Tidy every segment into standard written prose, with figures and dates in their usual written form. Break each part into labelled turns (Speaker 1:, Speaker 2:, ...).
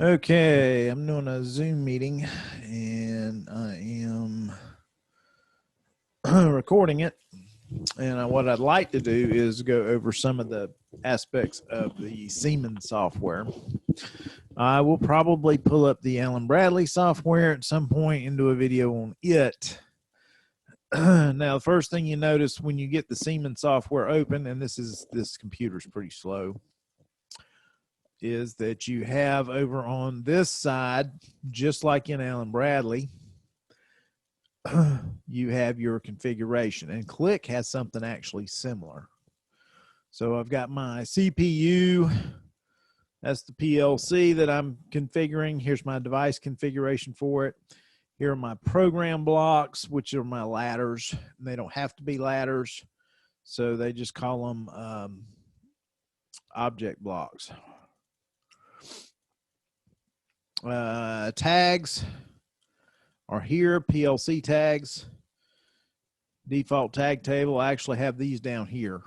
Speaker 1: Okay, I'm doing a Zoom meeting and I am recording it. And what I'd like to do is go over some of the aspects of the Siemens software. I will probably pull up the Allen Bradley software at some point and do a video on it. Now, the first thing you notice when you get the Siemens software open, and this computer's pretty slow, is that you have over on this side, just like in Allen Bradley, you have your configuration, and Click has something actually similar. So I've got my CPU, that's the PLC that I'm configuring. Here's my device configuration for it. Here are my program blocks, which are my ladders. And they don't have to be ladders, so they just call them object blocks. Tags are here, PLC tags. Default tag table, I actually have these down here.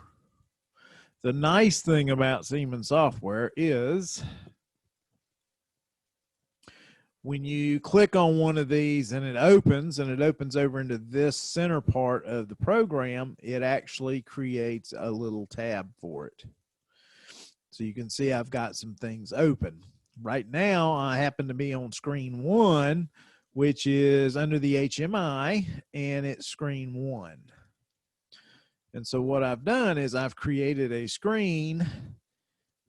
Speaker 1: The nice thing about Siemens software is when you click on one of these and it opens over into this center part of the program, it actually creates a little tab for it. So you can see I've got some things open. Right now, I happen to be on screen 1, which is under the HMI, and it's screen 1. And so what I've done is I've created a screen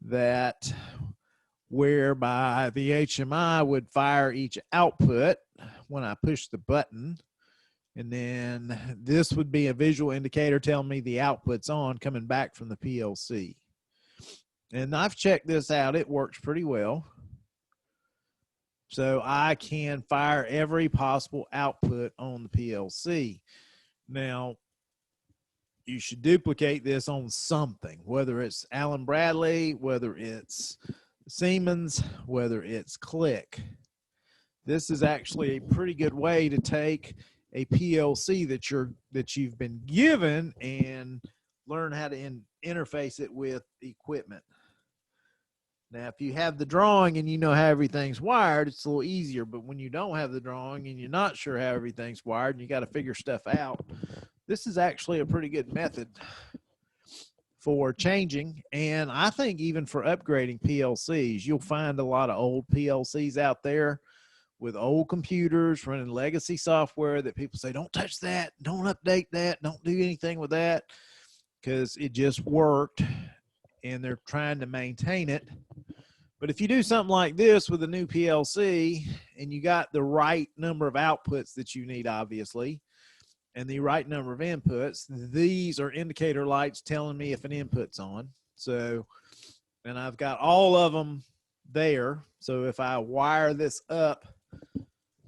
Speaker 1: that whereby the HMI would fire each output when I push the button. And then this would be a visual indicator telling me the output's on coming back from the PLC. And I've checked this out. It works pretty well. So I can fire every possible output on the PLC. Now, you should duplicate this on something, whether it's Allen Bradley, whether it's Siemens, whether it's Click. This is actually a pretty good way to take a PLC that you've been given and learn how to interface it with equipment. Now, if you have the drawing and you know how everything's wired, it's a little easier. But when you don't have the drawing and you're not sure how everything's wired and you got to figure stuff out, this is actually a pretty good method for changing. And I think even for upgrading PLCs, you'll find a lot of old PLCs out there with old computers running legacy software that people say, don't touch that, don't update that, don't do anything with that, because it just worked and they're trying to maintain it. But if you do something like this with a new PLC and you got the right number of outputs that you need, obviously, and the right number of inputs, these are indicator lights telling me if an input's on. So, and I've got all of them there. So if I wire this up,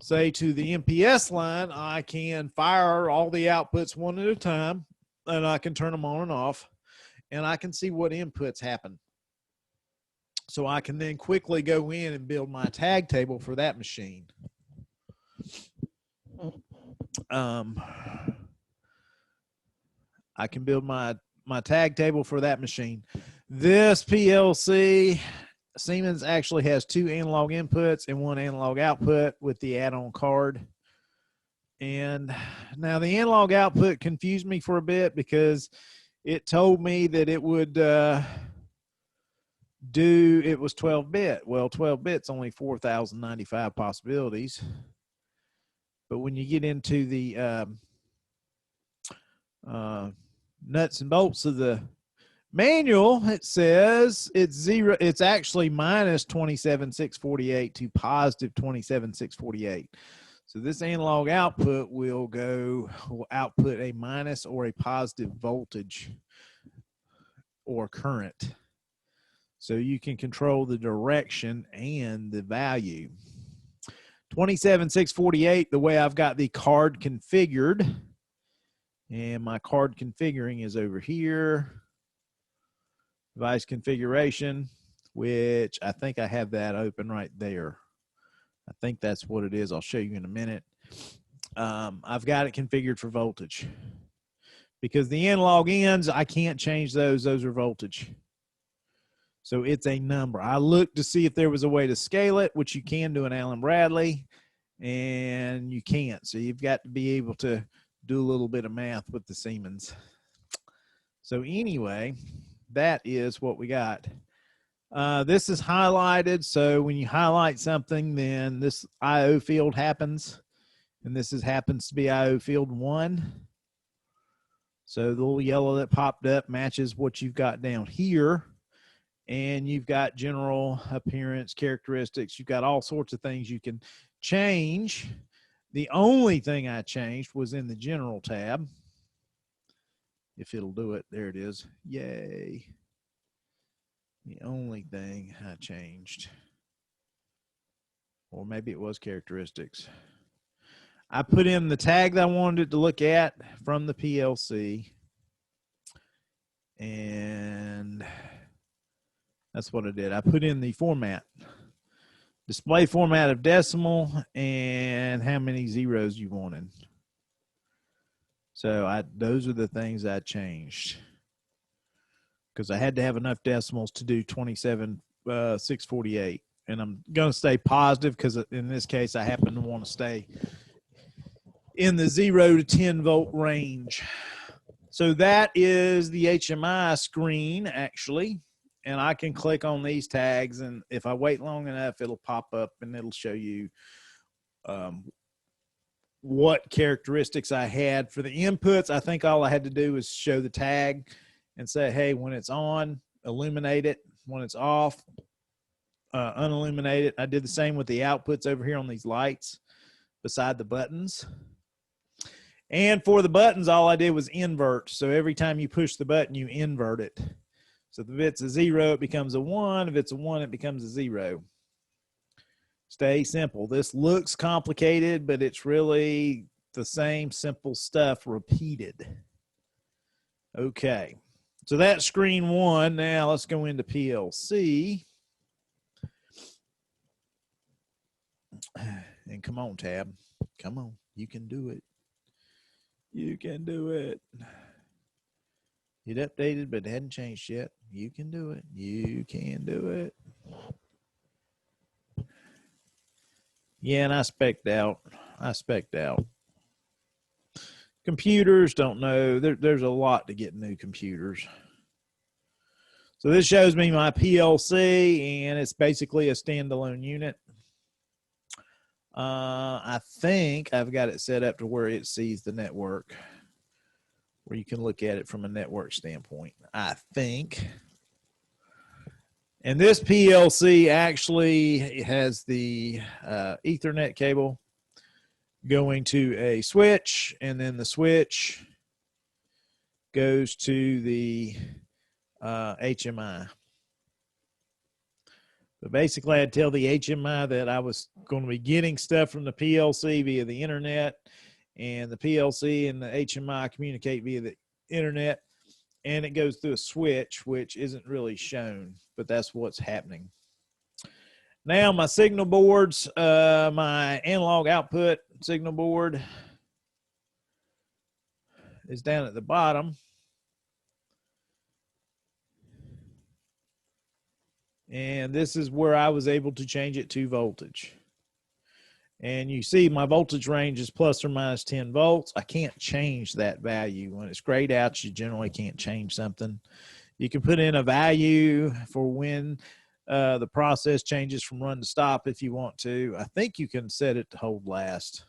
Speaker 1: say to the MPS line, I can fire all the outputs one at a time, and I can turn them on and off, and I can see what inputs happen. So I can then quickly go in and build my tag table for that machine. I can build my tag table for that machine. This PLC, Siemens actually has 2 analog inputs and 1 analog output with the add-on card. And now the analog output confused me for a bit because it told me that it would it was 12-bit. Well, 12-bit's only 4,095 possibilities. But when you get into the nuts and bolts of the manual, it says it's actually minus 27,648 to positive 27,648. So this analog output will output a minus or a positive voltage or current. So you can control the direction and the value. 27,648, the way I've got the card configured, and my card configuring is over here. Device configuration, which I think I have that open right there. I think that's what it is. I'll show you in a minute. I've got it configured for voltage because the analog ends, I can't change those. Those are voltage. So it's a number. I looked to see if there was a way to scale it, which you can do in Allen Bradley, and you can't. So you've got to be able to do a little bit of math with the Siemens. So anyway, that is what we got. This is highlighted. So when you highlight something, then this IO field happens. And this happens to be IO field 1. So the little yellow that popped up matches what you've got down here. And you've got general appearance characteristics. You've got all sorts of things you can change. The only thing I changed was in the general tab. If it'll do it, there it is. Yay. The only thing I changed, or maybe it was characteristics. I put in the tag that I wanted it to look at from the PLC. And that's what I did. I put in the format, display format of decimal, and how many zeros you wanted. So those are the things I changed, because I had to have enough decimals to do 27,648. And I'm going to stay positive because in this case, I happen to want to stay in the 0 to 10 volt range. So that is the HMI screen, actually. And I can click on these tags, and if I wait long enough, it'll pop up and it'll show you what characteristics I had. For the inputs, I think all I had to do was show the tag and say, hey, when it's on, illuminate it. When it's off, unilluminate it. I did the same with the outputs over here on these lights beside the buttons. And for the buttons, all I did was invert. So every time you push the button, you invert it. So if it's a 0, it becomes a 1. If it's a 1, it becomes a 0. Stay simple. This looks complicated, but it's really the same simple stuff repeated. Okay. So that's screen 1. Now let's go into PLC. And come on, tab. Come on. You can do it. You can do it. It updated, but it hadn't changed yet. You can do it. You can do it. Yeah, and I spec'd out. Computers, don't know. There's a lot to get new computers. So this shows me my PLC, and it's basically a standalone unit. I think I've got it set up to where it sees the network, where you can look at it from a network standpoint, I think. And this PLC actually has the Ethernet cable going to a switch, and then the switch goes to the HMI. But basically, I'd tell the HMI that I was going to be getting stuff from the PLC via the internet, and the PLC and the HMI communicate via the internet, and it goes through a switch, which isn't really shown, but that's what's happening. Now my signal boards, my analog output signal board is down at the bottom. And this is where I was able to change it to voltage. And you see my voltage range is plus or minus 10 volts. I can't change that value. When it's grayed out, you generally can't change something. You can put in a value for when the process changes from run to stop if you want to. I think you can set it to hold last.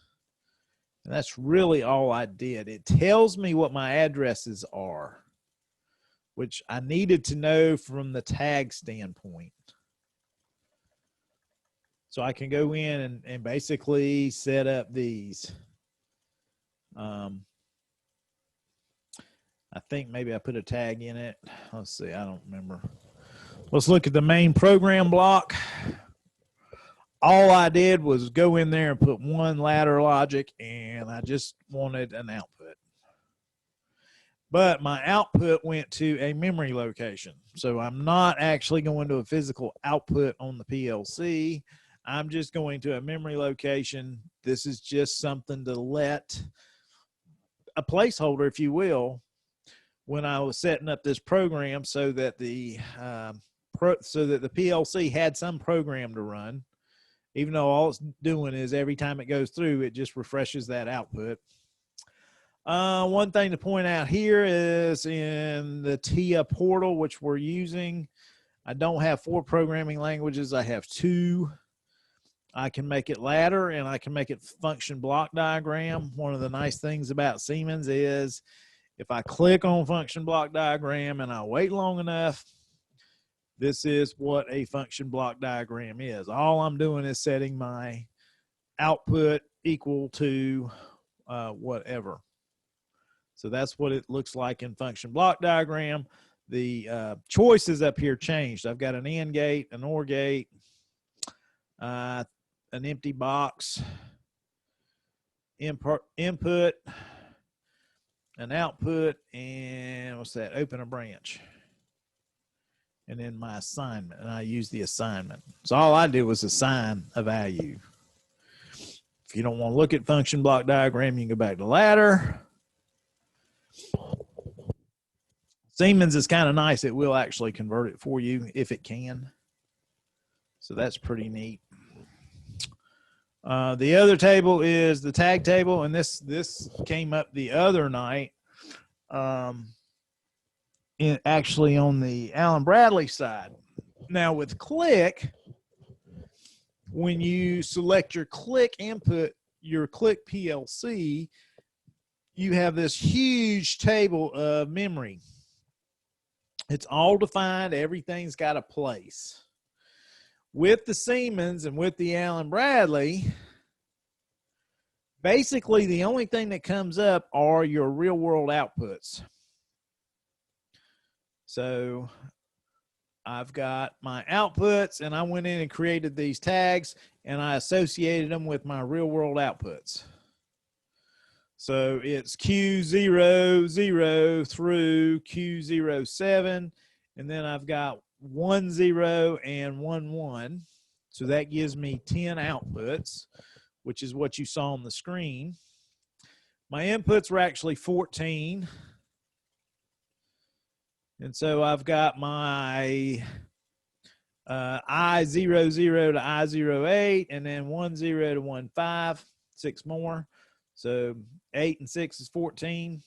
Speaker 1: And that's really all I did. It tells me what my addresses are, which I needed to know from the tag standpoint. So I can go in and basically set up these. I think maybe I put a tag in it. Let's see, I don't remember. Let's look at the main program block. All I did was go in there and put one ladder logic, and I just wanted an output. But my output went to a memory location. So I'm not actually going to a physical output on the PLC. I'm just going to a memory location. This is just something to let a placeholder, if you will, when I was setting up this program so that the so that the PLC had some program to run, even though all it's doing is every time it goes through, it just refreshes that output. One thing to point out here is in the TIA portal, which we're using, I don't have 4 programming languages. I have 2. I can make it ladder and I can make it function block diagram. One of the nice things about Siemens is if I click on function block diagram and I wait long enough, this is what a function block diagram is. All I'm doing is setting my output equal to whatever. So that's what it looks like in function block diagram. The choices up here changed. I've got an AND gate, an OR gate, an empty box, input, an output, and what's that? Open a branch. And then my assignment, and I use the assignment. So all I did was assign a value. If you don't want to look at function block diagram, you can go back to ladder. Siemens is kind of nice. It will actually convert it for you if it can. So that's pretty neat. The other table is the tag table, and this came up the other night. Actually on the Allen Bradley side. Now with click, when you select your click input, your click PLC, you have this huge table of memory. It's all defined. Everything's got a place. With the Siemens and with the Allen Bradley, basically the only thing that comes up are your real world outputs. So I've got my outputs and I went in and created these tags and I associated them with my real world outputs. So it's Q00 through Q07, and then I've got 10 and 11. So that gives me 10 outputs, which is what you saw on the screen. My inputs were actually 14. And so I've got my I00 to I08, and then 10 to 15, 6 more. So 8 and 6 is 14.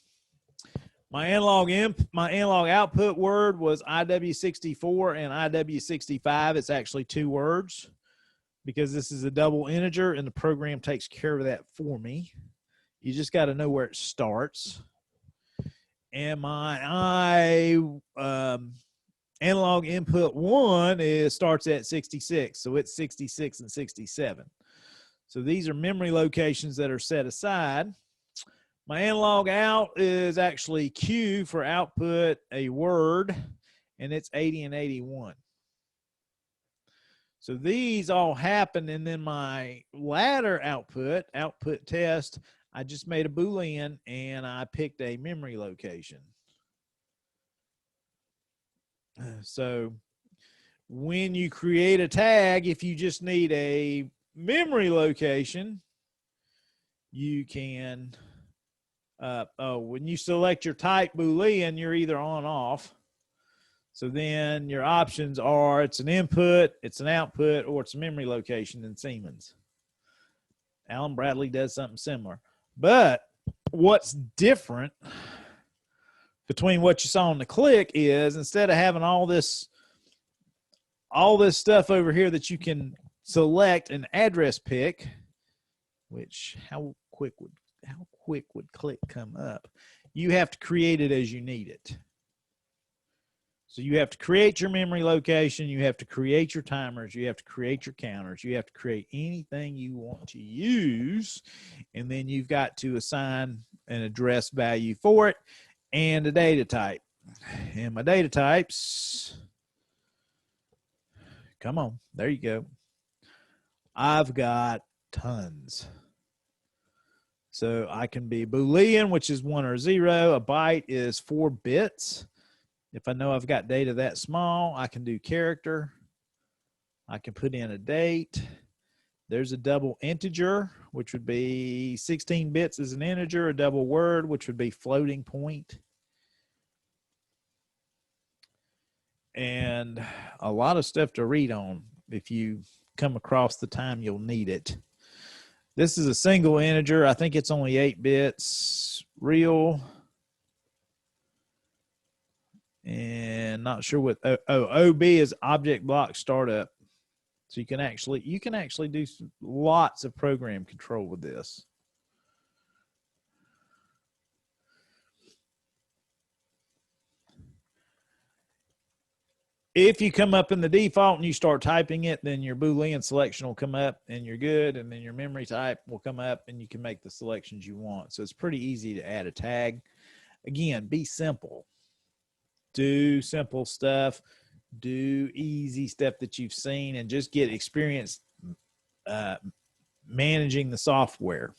Speaker 1: My analog output word was IW64 and IW65. It's actually 2 words because this is a double integer, and the program takes care of that for me. You just got to know where it starts. And my analog input 1 starts at 66, so it's 66 and 67. So these are memory locations that are set aside. My analog out is actually Q for output a word, and it's 80 and 81. So these all happen, and then my ladder output test, I just made a Boolean and I picked a memory location. So when you create a tag, if you just need a memory location, you can, when you select your type Boolean, you're either on or off. So then your options are it's an input, it's an output, or it's a memory location in Siemens. Allen Bradley does something similar. But what's different between what you saw on the click is instead of having all this stuff over here that you can select an address pick, which how quick would click come up? You have to create it as you need it. So you have to create your memory location, you have to create your timers, you have to create your counters, you have to create anything you want to use, and then you've got to assign an address value for it and a data type. And my data types, come on, there you go. I've got tons. So I can be Boolean, which is 1 or 0. A byte is 4 bits. If I know I've got data that small, I can do character. I can put in a date. There's a double integer, which would be 16 bits as an integer, a double word, which would be floating point. and a lot of stuff to read on if you come across the time you'll need it. This is a single integer. I think it's only 8 bits. Real. And not sure what OB is object block startup. So you can actually do lots of program control with this. If you come up in the default and you start typing it, then your Boolean selection will come up and you're good. And then your memory type will come up and you can make the selections you want. So it's pretty easy to add a tag. Again, be simple. Do simple stuff. Do easy stuff that you've seen and just get experience managing the software.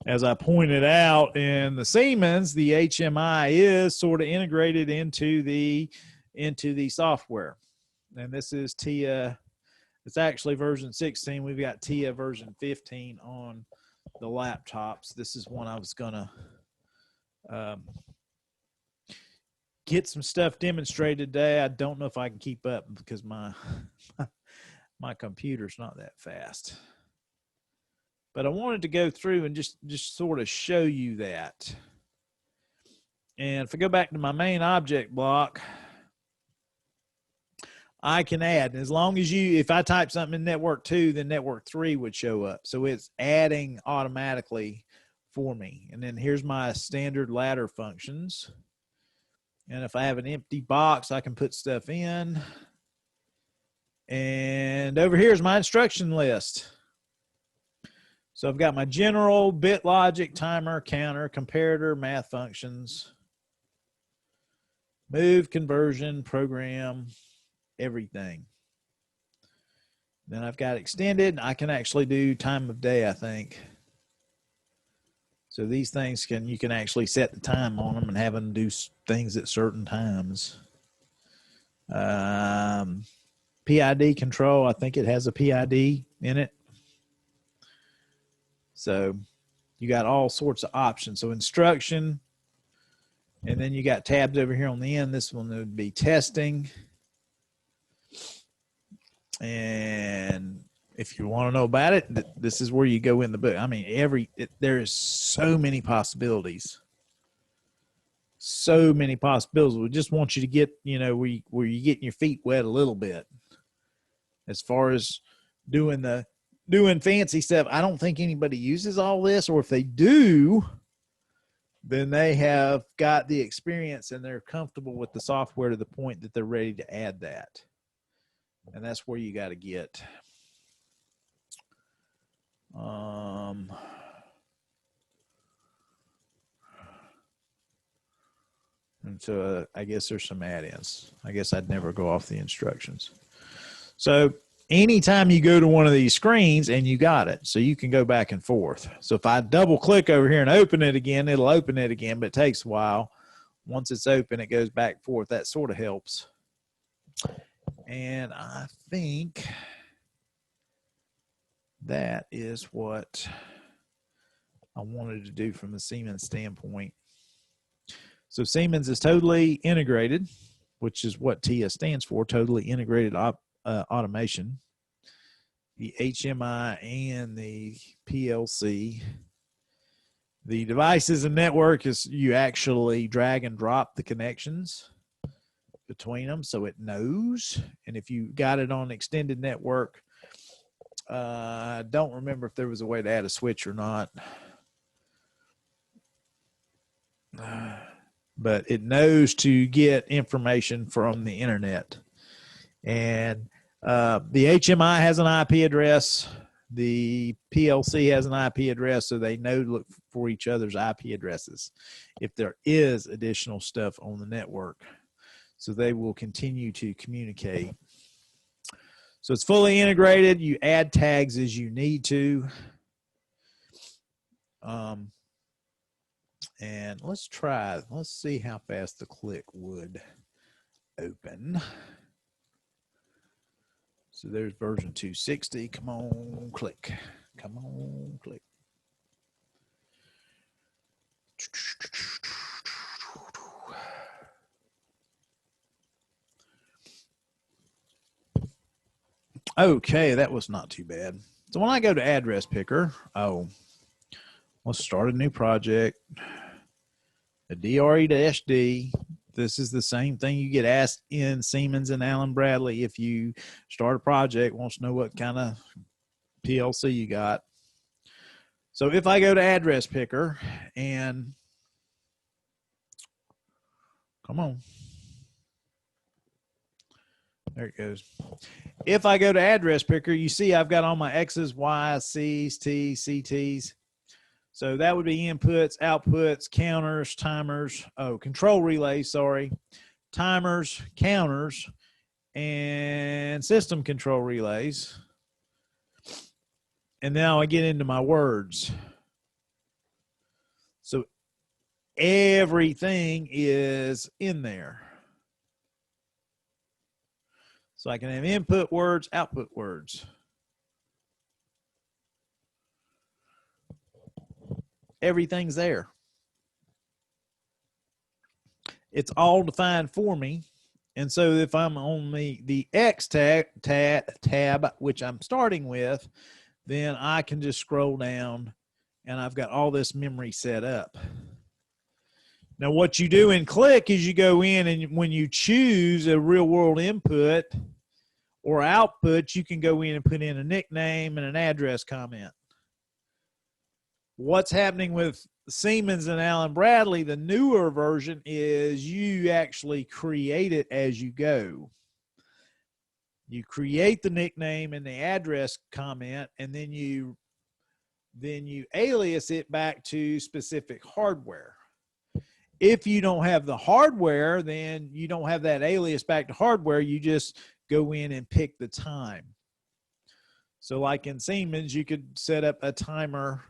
Speaker 1: As I pointed out in the Siemens, the HMI is sort of integrated into the software. And this is TIA. It's actually version 16. We've got TIA version 15 on the laptops. This is one I was going to get some stuff demonstrated today. I don't know if I can keep up because my computer's not that fast. But I wanted to go through and just sort of show you that. And if I go back to my main object block, I can add. And as long as if I type something in network 2, then network 3 would show up. So it's adding automatically for me. And then here's my standard ladder functions. And if I have an empty box, I can put stuff in. And over here is my instruction list. So I've got my general, bit logic, timer, counter, comparator, math functions, move, conversion, program, everything. Then I've got extended. I can actually do time of day, I think. So these things you can actually set the time on them and have them do things at certain times. PID control, I think it has a PID in it. So you got all sorts of options. So instruction, and then you got tabs over here on the end. This one would be testing. And if you want to know about it, this is where you go in the book. I mean, there is so many possibilities. So many possibilities. We just want you to get, where you're getting your feet wet a little bit. As far as doing fancy stuff, I don't think anybody uses all this, or if they do, then they have got the experience and they're comfortable with the software to the point that they're ready to add that. And that's where you got to get. And so I guess there's some add-ins. I guess I'd never go off the instructions. So anytime you go to one of these screens and you got it, so you can go back and forth. So if I double click over here and open it again, it'll open it again, but it takes a while. Once it's open, it goes back and forth. That sort of helps. And I think that is what I wanted to do from the Siemens standpoint. So Siemens is totally integrated, which is what TIA stands for, totally integrated automation. The HMI and the PLC. The devices and network is you actually drag and drop the connections between them so it knows. And if you got it on extended network, I don't remember if there was a way to add a switch or not. But it knows to get information from the internet. And the HMI has an IP address. The PLC has an IP address, so they know to look for each other's IP addresses if there is additional stuff on the network. So they will continue to communicate. So it's fully integrated. You add tags as you need to. And let's see how fast the click would open. So there's version 260. Come on, click. Come on, click. Okay, that was not too bad. So when I go to address picker, let's start a new project. A DRE-D. This is the same thing you get asked in Siemens and Allen Bradley if you start a project, wants to know what kind of PLC you got. So if I go to address picker and come on, there it goes. If I go to address picker, you see I've got all my X's, Y's, C's, T's, CTs. So that would be inputs, outputs, counters, timers, control relays, sorry, timers, counters, and system control relays. And now I get into my words. So everything is in there. So I can have input words, output words. Everything's there. It's all defined for me. And so if I'm on the X tab, which I'm starting with, then I can just scroll down and I've got all this memory set up. Now what you do in Click is you go in and when you choose a real world input or output, you can go in and put in a nickname and an address comment. What's happening with Siemens and Allen Bradley, the newer version, is you actually create it as you go. You create the nickname and the address comment, and then you alias it back to specific hardware. If you don't have the hardware, then you don't have that alias back to hardware. You just go in and pick the time. So like in Siemens, you could set up a timer,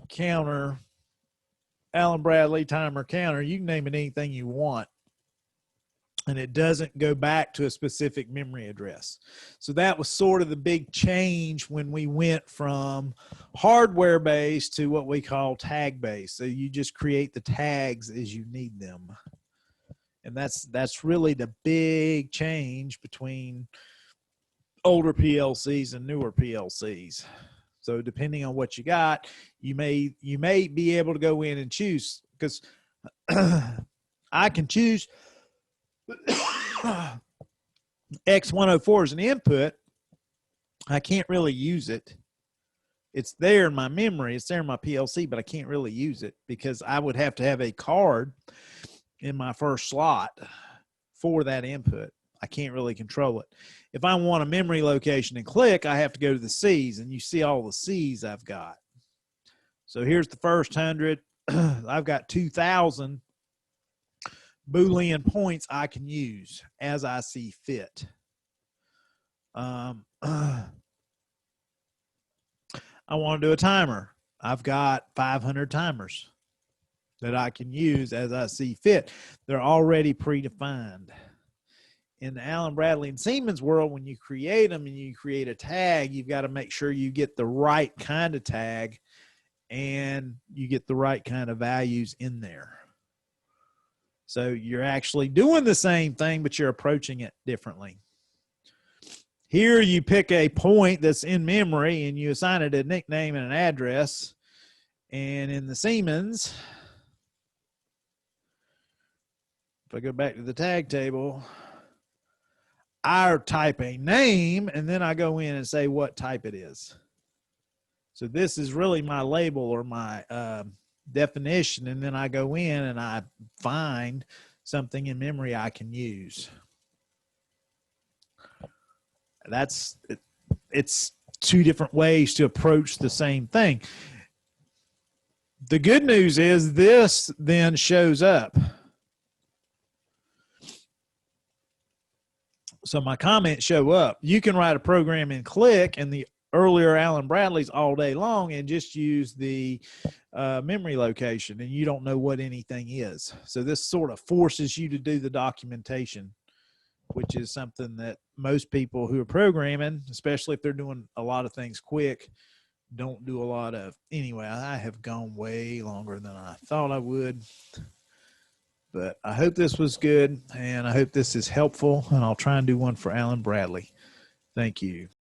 Speaker 1: counter, Allen Bradley timer, counter. You can name it anything you want. And it doesn't go back to a specific memory address. So that was sort of the big change when we went from hardware based to what we call tag based. So you just create the tags as you need them. And that's really the big change between older PLCs and newer PLCs. So depending on what you got, you may be able to go in and choose, because I can choose X104 as an input. I can't really use it. It's there in my memory. It's there in my PLC, but I can't really use it because I would have to have a card in my first slot for that input. I can't really control it. If I want a memory location and Click, I have to go to the C's, and you see all the C's I've got. So here's the first 100. I've got 2,000 Boolean points I can use as I see fit. I want to do a timer. I've got 500 timers that I can use as I see fit. They're already predefined. In the Allen Bradley and Siemens world, when you create them and you create a tag, you've got to make sure you get the right kind of tag and you get the right kind of values in there. So you're actually doing the same thing, but you're approaching it differently. Here you pick a point that's in memory and you assign it a nickname and an address. And in the Siemens, if I go back to the tag table, I type a name and then I go in and say what type it is. So this is really my label or my definition, and then I go in and I find something in memory I can use. It's two different ways to approach the same thing. The good news is this then shows up. So my comments show up. You can write a program in Click and the earlier Allen Bradley's all day long and just use the memory location, and you don't know what anything is. So this sort of forces you to do the documentation, which is something that most people who are programming, especially if they're doing a lot of things quick, don't do a lot of. Anyway, I have gone way longer than I thought I would. But I hope this was good, and I hope this is helpful, and I'll try and do one for Allen Bradley. Thank you.